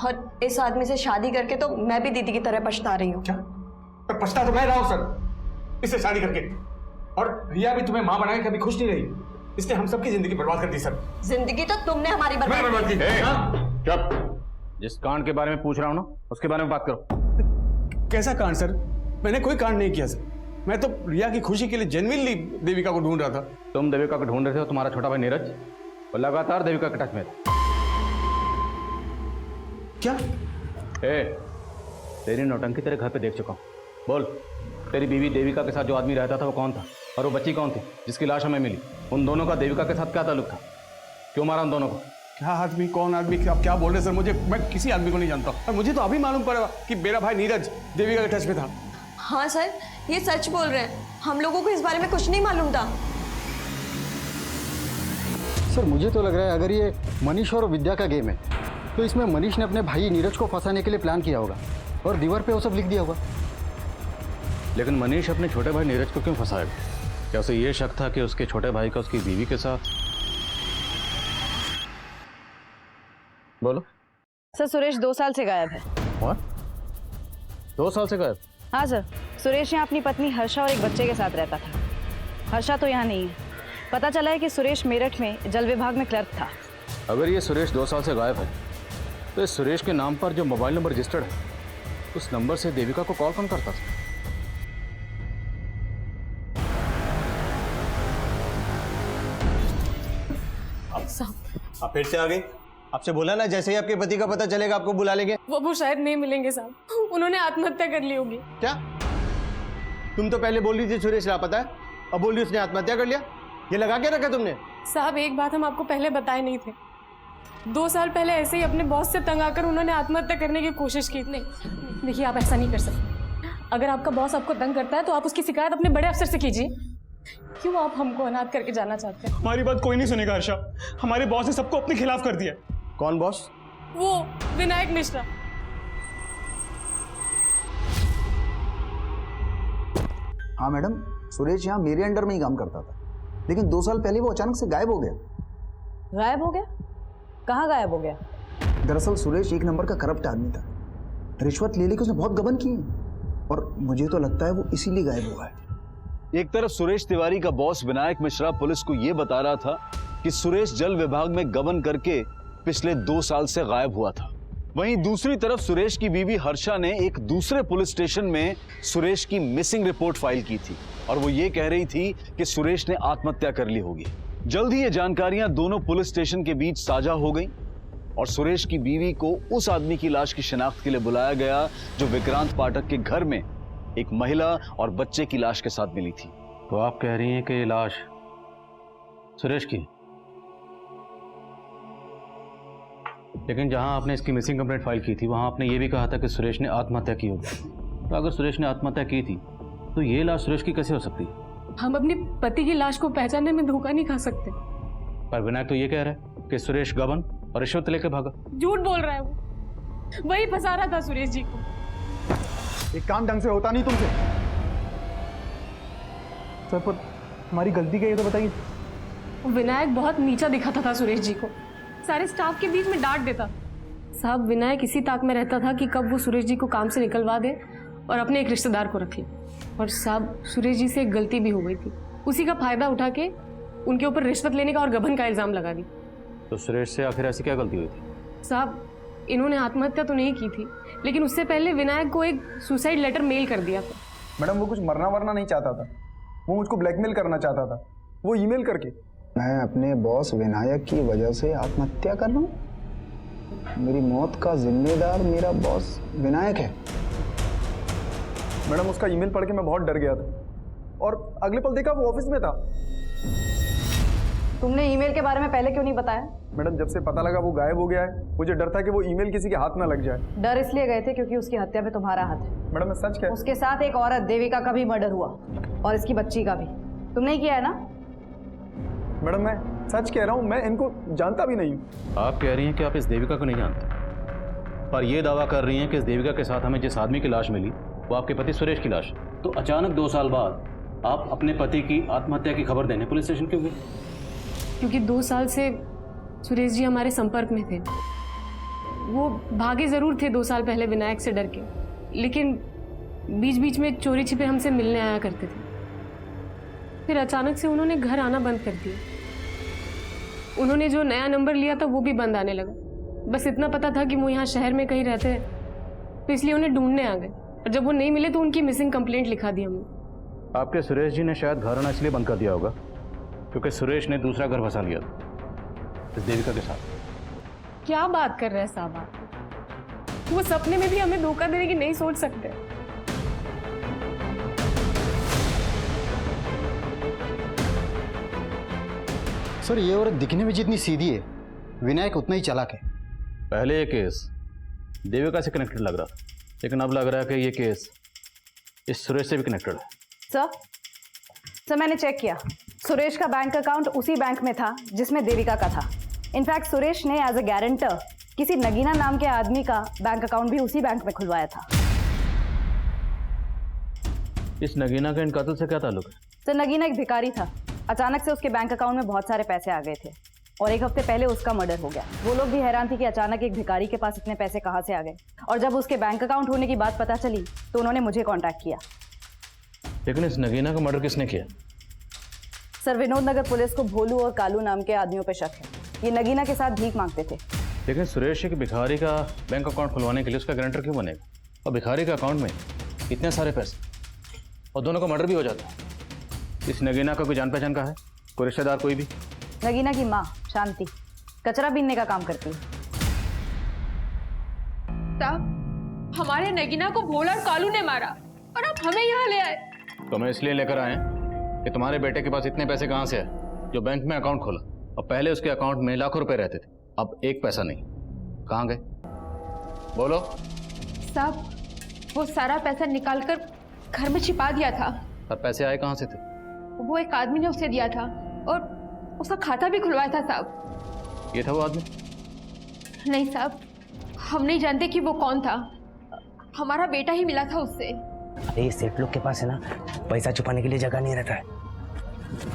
S8: और इस आदमी से शादी करके तो मैं भी दीदी की तरह पछता रही हूँ।
S6: क्या? तो पछता तो मैं रहा हूँ सर इससे शादी करके। और रिया भी तुम्हें मां बनाए कभी खुश नहीं रही। इसने हम सबकी जिंदगी बर्बाद कर दी सर।
S8: जिंदगी तो तुमने हमारी बर्बाद की।
S9: चुप। जिस कांड के बारे में पूछ रहा हूँ ना उसके बारे में बात करो।
S6: कैसा कांड सर? मैंने कोई कांड नहीं किया सर। मैं तो रिया की खुशी के लिए जेन्युइनली देविका को ढूंढ रहा था।
S9: तुम देविका को ढूंढ रहे थे और तुम्हारा छोटा भाई नीरज वो लगातार देविका के टच में था।
S6: क्या?
S9: तेरी नौटंकी तेरे घर पे देख चुका हूँ। बोल, तेरी बीवी देविका के साथ जो आदमी रहता था वो कौन था और वो बच्ची कौन थी जिसकी लाश हमें मिली? उन दोनों का देविका के साथ क्या ताल्लुक था? क्यों मारा उन दोनों को?
S6: क्या आदमी? कौन आदमी? आप क्या बोल रहे सर? मैं किसी आदमी को नहीं जानता और मुझे तो अभी मालूम पड़ा कि मेरा भाई नीरज देविका के टच में था।
S8: हाँ सर, ये सच बोल रहे हैं। हम लोगों को इस बारे में कुछ नहीं मालूम था।
S11: सर मुझे तो लग रहा है अगर ये मनीष और विद्या का गेम है तो इसमें मनीष ने अपने भाई नीरज को फंसाने के लिए प्लान किया होगा और दीवार पे वो सब लिख दिया होगा।
S9: लेकिन मनीष अपने छोटे भाई नीरज को क्यों फंसाएगा? क्या उसे ये शक था कि उसके छोटे भाई का उसकी बीवी के साथ? बोलो।
S4: सर, सुरेश 2 साल से गायब है।
S9: What? 2 साल से गायब?
S4: हाँ सर, सुरेश यहाँ अपनी पत्नी हर्षा और एक बच्चे के साथ रहता था। हर्षा तो यहाँ नहीं है। पता चला है कि सुरेश मेरठ में जल विभाग में क्लर्क था।
S9: अगर ये सुरेश 2 साल से गायब है तो इस सुरेश के नाम पर जो मोबाइल नंबर रजिस्टर्ड है उस नंबर से देविका को कॉल कौन करता था?
S20: आप फिर से आ गई। आपसे बोला ना जैसे ही आपके पति का पता चलेगा आपको बुला लेंगे।
S19: वो शायद नहीं मिलेंगे साहब, उन्होंने आत्महत्या कर ली होगी।
S20: क्या? तुम तो पहले बोल रही थी सुरेश लापता है, अब बोल रही उसने आत्महत्या कर लिया। ये लगा के रखा तुमने?
S19: साहब, एक बात हम आपको पहले बताए नहीं थे। 2 साल पहले ऐसे ही अपने बॉस से तंग आकर उन्होंने आत्महत्या करने की कोशिश की। नहीं देखिए, आप ऐसा नहीं कर सकते। अगर आपका बॉस आपको तंग करता है तो आप उसकी शिकायत अपने बड़े अफसर से कीजिए। क्यों आप हमको अनाथ करके जाना चाहते हैं?
S1: हमारी बात कोई नहीं सुनेगा हर्षा। हमारे बॉस ने सबको अपने खिलाफ कर दिया।
S14: कौन बॉस?
S19: वो विनायक मिश्रा।
S18: हाँ मैडम, सुरेश यहाँ मेरे अंडर में ही काम करता था, लेकिन 2 साल पहले वो अचानक से गायब हो गया।
S4: गायब हो गया? कहाँ गायब हो गया?
S18: दरअसल सुरेश एक नंबर का करप्ट आदमी था। रिश्वत ले लेके उसने बहुत गबन की और मुझे तो लगता है वो इसीलिए गायब हुआ है।
S14: एक तरफ सुरेश तिवारी का बॉस विनायक मिश्रा पुलिस को यह बता रहा था कि सुरेश जल विभाग में गबन करके पिछले 2 साल से गायब हुआ था। वहीं दूसरी तरफ सुरेश की बीवी हर्षा ने एक दूसरे पुलिस स्टेशन में सुरेश की मिसिंग रिपोर्ट फाइल की थी और वो ये कह रही थी कि सुरेश ने आत्महत्या कर ली होगी। जल्द ही ये जानकारियां दोनों पुलिस स्टेशन के बीच साझा हो गई और सुरेश की बीवी को उस आदमी की लाश की शिनाख्त के लिए बुलाया गया जो विक्रांत पाठक के घर में एक महिला और बच्चे की लाश के साथ मिली थी।
S9: तो आप कह रही हैं कि ये लाश सुरेश की, लेकिन जहां आपने इसकी मिसिंग कंप्लेंट फाइल की थी वहां आपने ये भी कहा था कि सुरेश ने आत्महत्या की होगी। तो अगर सुरेश ने आत्महत्या की थी तो ये लाश सुरेश की कैसे हो सकती है?
S19: हम अपने पति की लाश को पहचानने में धोखा नहीं खा सकते।
S9: पर विनायक तो ये कह रहा है कि सुरेश गबन और रिश्वत लेकर भागा।
S19: झूठ बोल रहा है वो, वही फंसा रहा था सुरेश जी को।
S10: एक काम ढंग से होता नहीं तुमसे। सर पर हमारी गलती क्या है तो बताइए।
S19: विनायक बहुत नीचा दिखाता था सुरेश जी को, सारे स्टाफ के बीच में डांट देता। साहब विनायक इसी ताक में रहता था कि कब वो सुरेश जी को काम से निकलवा दे और अपने एक रिश्तेदार को रख ले। और साहब सुरेश जी से एक गलती भी हो गई थी, उसी का फायदा उठा के उनके ऊपर रिश्वत लेने का और गबन का इल्जाम लगा दी।
S9: तो सुरेश से आखिर ऐसी क्या गलती हुई थी?
S19: साहब इन्होंने आत्महत्या तो नहीं की थी, लेकिन उससे पहले विनायक को एक सुसाइड लेटर मेल कर दिया था।
S10: मैडम वो कुछ मरना वरना नहीं चाहता था, वो मुझको ब्लैकमेल करना चाहता था, वो ईमेल करके।
S18: मैं अपने बॉस विनायक की वजह से आत्महत्या कर रहा हूँ? मेरी मौत का जिम्मेदार मेरा बॉस विनायक है।
S10: मैडम उसका ईमेल पढ़ के मैं बहुत डर गया था और अगले पल देखा वो ऑफिस में था।
S4: तुमने ईमेल के बारे में पहले क्यों नहीं बताया?
S10: मैडम जब से पता लगा वो गायब हो गया है, मुझे डर था कि वो ईमेल किसी के हाथ ना लग जाए।
S4: डर इसलिए गए थे क्योंकि उसकी हत्या में तुम्हारा हाथ है।
S10: मैडम मैं सच कह,
S4: उसके साथ एक औरत देविका का भी मर्डर हुआ और इसकी बच्ची का भी। तुमने ही किया है ना?
S10: मैडम मैं सच कह रहा हूँ, मैं इनको जानता भी नहीं हूँ।
S9: आप कह रही हैं कि आप इस देविका को नहीं जानते, पर यह दावा कर रही हैं कि इस देविका के साथ हमें जिस आदमी की लाश मिली वो आपके पति सुरेश की लाश। तो अचानक 2 साल बाद आप अपने पति की आत्महत्या की खबर देने पुलिस स्टेशन क्यों गए?
S19: क्योंकि 2 साल से सुरेश जी हमारे संपर्क में थे। वो भागे जरूर थे 2 साल पहले विनायक से डर के, लेकिन बीच बीच में चोरी छिपे हमसे मिलने आया करते थे। फिर अचानक से उन्होंने घर आना बंद कर दिया। उन्होंने जो नया नंबर लिया था वो भी बंद आने लगा। बस इतना पता था कि वो यहाँ शहर में कहीं रहते हैं, तो इसलिए उन्हें ढूंढने आ गए और जब वो नहीं मिले तो उनकी मिसिंग कंप्लेंट लिखा दी हमने।
S9: आपके सुरेश जी ने शायद घर आना इसलिए बंद कर दिया होगा क्योंकि सुरेश ने दूसरा घर बसा लिया था इस देविका के साथ।
S19: क्या बात कर रहे हैं साहब आप? वो सपने में भी हमें धोखा देने की नहीं सोच सकते।
S11: सर ये औरत दिखने में जितनी सीधी है, विनायक उतना ही चालाक है।
S9: पहले ये केस देविका से कनेक्टेड लग रहा था, लेकिन अब लग रहा है कि ये केस इस सुरेश से भी कनेक्टेड है।
S4: सर मैंने चेक किया, सुरेश का बैंक अकाउंट उसी बैंक में था जिसमें देविका का था। इनफैक्ट सुरेश ने एज अ गारंटर किसी नगीना नाम के आदमी का बैंक अकाउंट भी उसी बैंक में खुलवाया था।
S9: इस नगीना का इन कत्ल से क्या ताल्लुक है?
S4: तो नगीना एक भिखारी था, अचानक से उसके बैंक अकाउंट में बहुत सारे पैसे आ गए थे और 1 हफ्ते पहले उसका मर्डर हो गया। वो लोग भी हैरान थे कि अचानक एक भिखारी के पास इतने पैसे कहाँ से आ गए, और जब उसके बैंक अकाउंट होने की बात पता चली तो उन्होंने मुझे कॉन्टैक्ट किया।
S9: लेकिन इस नगीना का मर्डर किसने किया?
S4: सर विनोद नगर पुलिस को भोलू और कालू नाम के आदमियों पे शक है। ये नगीना के साथ भीख मांगते थे।
S9: लेकिन सुरेश एक भिखारी का बैंक अकाउंट खुलवाने के लिए उसका गारंटर क्यों बनेगा? और भिखारी के अकाउंट में इतने सारे पैसे और दोनों का मर्डर भी हो जाता है। इस नगीना का कोई जान पहचान का है, कोई रिश्तेदार कोई भी?
S4: नगीना की माँ शांति कचरा बीनने का काम करती है।
S19: साहब हमारे नगीना को भोला और कालू ने मारा और आप हमें यहाँ ले आए।
S9: तो मैं इसलिए लेकर आए कि तुम्हारे बेटे के पास इतने पैसे कहाँ से है जो बैंक में अकाउंट खोला, और पहले उसके अकाउंट में लाखों रुपए रहते थे, अब 1 पैसा नहीं। कहाँ गए बोलो?
S19: साहब वो सारा पैसा निकालकर घर में छिपा दिया था।
S9: और पैसे आए कहाँ से थे?
S19: वो एक आदमी ने उसे दिया था और उसका खाता भी खुलवाया था साहब।
S9: ये था वो आदमी?
S19: नहीं साहब, हम नहीं जानते कि वो कौन था। हमारा बेटा ही मिला था उससे।
S17: अरे सेठ लोग के पास है ना, पैसा छुपाने के लिए जगह नहीं रहता है,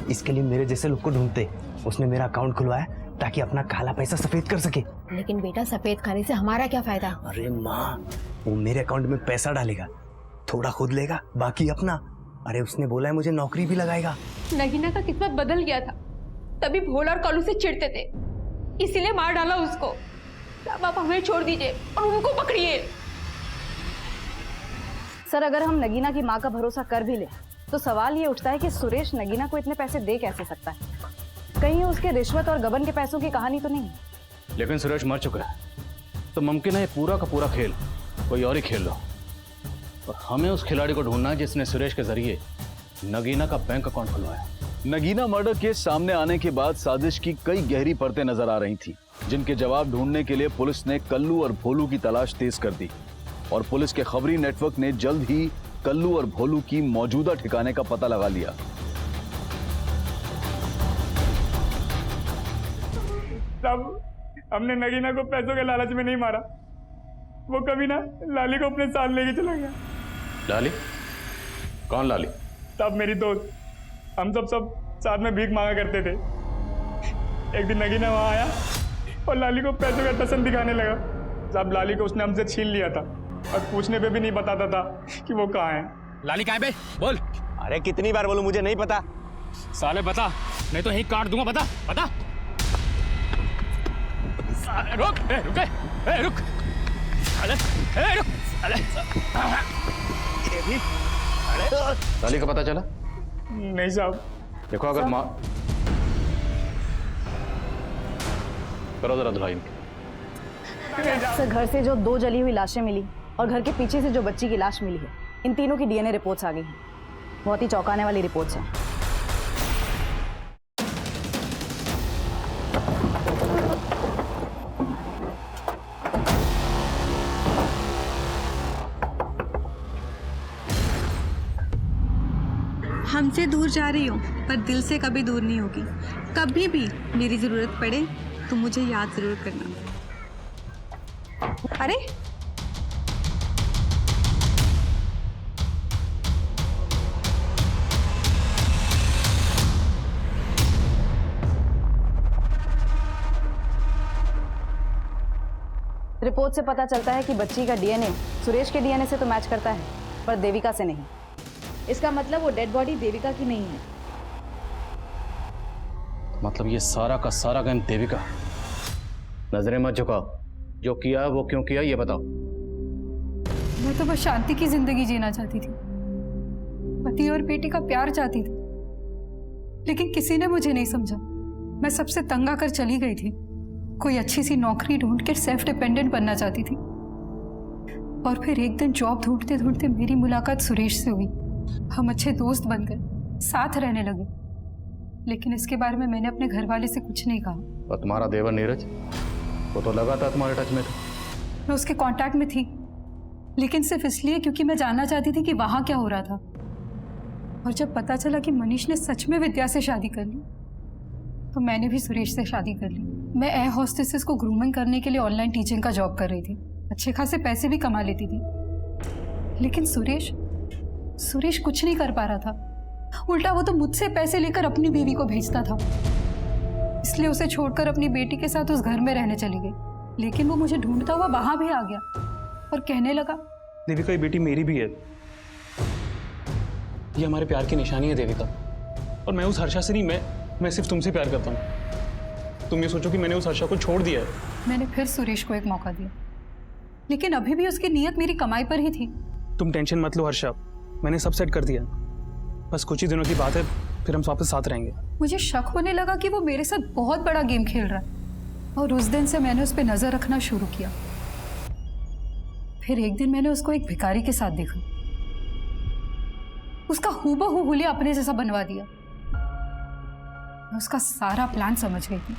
S17: इसके लिए मेरे जैसे लोग को ढूंढते। उसने मेरा अकाउंट खुलवाया ताकि अपना काला पैसा सफेद कर सके।
S19: लेकिन बेटा, सफेद खाने से हमारा क्या फायदा?
S17: अरे माँ, वो मेरे अकाउंट में पैसा डालेगा, थोड़ा खुद लेगा, बाकी अपना। अरे उसने बोला है मुझे नौकरी भी लगाएगा।
S19: नगीना का किस्मत बदल गया था, तभी भोला और कलू से चिढ़ते थे, इसीलिए मार डाला उसको। अब आप हमें छोड़ दीजिए और उनको पकड़िए।
S4: सर, अगर हम नगीना की माँ का भरोसा कर भी ले तो सवाल ये उठता है कि सुरेश नगीना को इतने पैसे दे कैसे सकता है? कहीं उसके रिश्वत और गबन के पैसों की कहानी तो नहीं?
S9: लेकिन सुरेश मर चुका है, तो मुमकिन है पूरा का पूरा खेल कोई और ही खेल लो। और हमें उस खिलाड़ी को ढूंढना है जिसने सुरेश के जरिए नगीना का बैंक अकाउंट खुलवाया।
S14: नगीना मर्डर केस सामने आने के बाद साजिश की कई गहरी परतें नजर आ रही थी, जिनके जवाब ढूंढने के लिए पुलिस ने कल्लू और भोलू की तलाश तेज कर दी। और पुलिस के खबरी नेटवर्क ने जल्द ही कल्लू और भोलू की मौजूदा ठिकाने का पता लगा लिया।
S1: तब हमने नगीना को पैसों के लालच में नहीं मारा, वो कभी ना लाली को अपने साथ लेके चला गया।
S9: लाली? कौन लाली?
S1: तब मेरी दोस्त, हम सब साथ में भीख मांगा करते थे। एक दिन नगीना वहां आया और लाली को पैसों का टसन दिखाने लगा। जब लाली को उसने हमसे छीन लिया था और पूछने पे भी नहीं बताता था कि वो कहाँ है।
S2: लाली कहाँ है बे? बोल। अरे कितनी बार बोलूं, मुझे नहीं पता।
S1: साले बता, नहीं तो यहीं काट दूंगा। बता बता। रुक, रुक।
S9: लाली का पता चला?
S1: नहीं साहब।
S9: देखो अगर माँ करो जरा धुलाई।
S4: सर, घर से जो 2 जली हुई लाशें मिली और घर के पीछे से जो बच्ची की लाश मिली है, इन तीनों की डीएनए रिपोर्ट्स आ गई हैं। बहुत ही चौंकाने वाली रिपोर्ट्स हैं।
S3: हमसे दूर जा रही हो पर दिल से कभी दूर नहीं होगी। कभी भी मेरी जरूरत पड़े तो मुझे याद जरूर करना। अरे
S4: रिपोर्ट से पता चलता है कि बच्ची का डीएनए सुरेश के डीएनए से तो मैच करता है, पर देविका से नहीं। इसका मतलब वो डेड बॉडी देविका की नहीं है।
S9: मतलब ये सारा का सारा गेम देविका। नजरें मत झुकाओ, जो किया वो क्यों किया ये बताओ।
S15: मैं तो बस शांति की जिंदगी जीना चाहती थी, पति और बेटी का प्यार चाहती थी, लेकिन किसी ने मुझे नहीं समझा। मैं सबसे तंग आकर चली गई थी। कोई अच्छी सी नौकरी ढूंढ कर सेल्फ डिपेंडेंट बनना चाहती थी। और फिर एक दिन जॉब ढूंढते ढूंढते मेरी मुलाकात सुरेश से हुई। हम अच्छे दोस्त बन गए, साथ रहने लगे। लेकिन इसके बारे में मैंने अपने घर वाले से कुछ नहीं कहा।
S9: और तुम्हारा देवर नीरज, वो तो लगातार तुम्हारे टच में था।
S15: मैं उसके कांटेक्ट में थी, लेकिन सिर्फ इसलिए क्योंकि मैं जानना चाहती थी कि वहां क्या हो रहा था। और जब पता चला कि मनीष ने सच में विद्या से शादी कर ली, तो मैंने भी सुरेश से शादी कर ली। मैं एयर हॉस्टेसेस को ग्रूमिंग करने के लिए ऑनलाइन टीचिंग का जॉब कर रही थी। अच्छे खासे पैसे भी कमा लेती थी। लेकिन सुरेश कुछ नहीं कर पा रहा था। उल्टा वो तो मुझसे पैसे लेकर अपनी बीवी को भेजता था। इसलिए उसे छोड़कर अपनी बेटी के साथ उस घर में रहने चली गई। लेकिन वो मुझे ढूंढता हुआ वहां भी आ गया और कहने लगा,
S1: देविका, ये बेटी मेरी भी है। ये हमारे प्यार की निशानी है देविका। और मैं उस हर्षा से नहीं, मैं सिर्फ तुमसे प्यार करता हूँ। तुम ये सोचो कि मैंने उस हर्षा को छोड़ दिया है।
S15: मैंने फिर सुरेश को एक मौका दिया, लेकिन अभी भी उसकी नीयत मेरी कमाई पर ही थी।
S1: तुम टेंशन मत लो हर्षा, मैंने सब सेट कर दिया। बस कुछ ही दिनों की बात है, फिर हम वापस साथ रहेंगे।
S15: मुझे शक होने लगा कि वो मेरे साथ बहुत बड़ा गेम खेल रहा है। और उस दिन से मैंने उस पर नजर रखना शुरू किया। फिर एक दिन मैंने उसको एक भिखारी के साथ देखा। उसका हूबहू हुलिया अपने जैसा बनवा दिया। मैं उसका सारा प्लान समझ गई थी।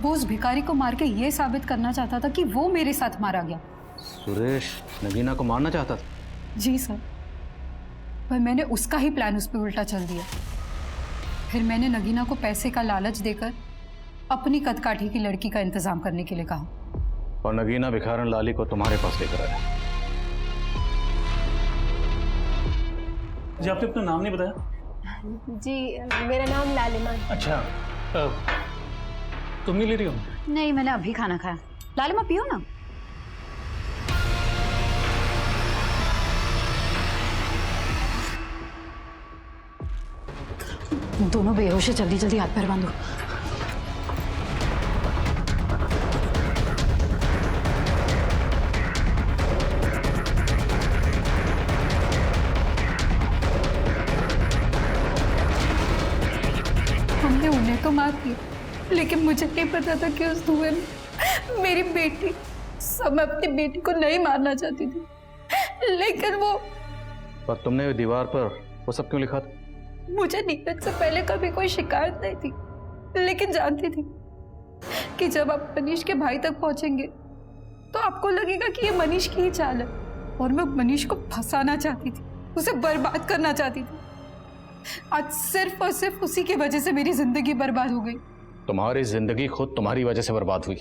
S15: वो उस भिखारी को मार के ये साबित करना चाहता था कि वो मेरे साथ मारा गया।
S9: सुरेश नगीना को मारना चाहता था?
S15: जी सर। पर मैंने उसका ही प्लान उस पर उल्टा चल दिया। फिर मैंने नगीना को पैसे का लालच देकर अपनी कदकाठी की लड़की का इंतजाम करने के लिए कहा।
S9: और नगीना भिखारन लाली को तुम्हारे पास लेकर आया।
S1: जी आपने अपना नाम नहीं बताया?
S19: जी मेरा नाम लालिमा।
S1: अच्छा तुम नहीं ले रही हो?
S4: नहीं, मैंने अभी खाना खाया। लालिमा पियो ना। दोनों बेहोश है, जल्दी जल्दी हाथ पैर बांधो।
S15: हमने उन्हें तो मार दिया, लेकिन मुझे नहीं पता था कि उस धुएं में मेरी बेटी। सब मैं अपनी बेटी को नहीं मारना चाहती थी, लेकिन वो।
S9: पर तुमने दीवार पर वो सब क्यों लिखा था?
S15: मुझे नीरज से पहले कभी कोई शिकायत नहीं थी, लेकिन जानती थी कि जब आप मनीष के भाई तक पहुंचेंगे तो आपको लगेगा कि ये मनीष की ही चाल है, और मैं मनीष को फंसाना चाहती थी, उसे बर्बाद करना चाहती थी। आज सिर्फ और सिर्फ उसी की वजह से मेरी जिंदगी बर्बाद हो गई।
S9: तुम्हारी जिंदगी खुद तुम्हारी वजह से बर्बाद हुई।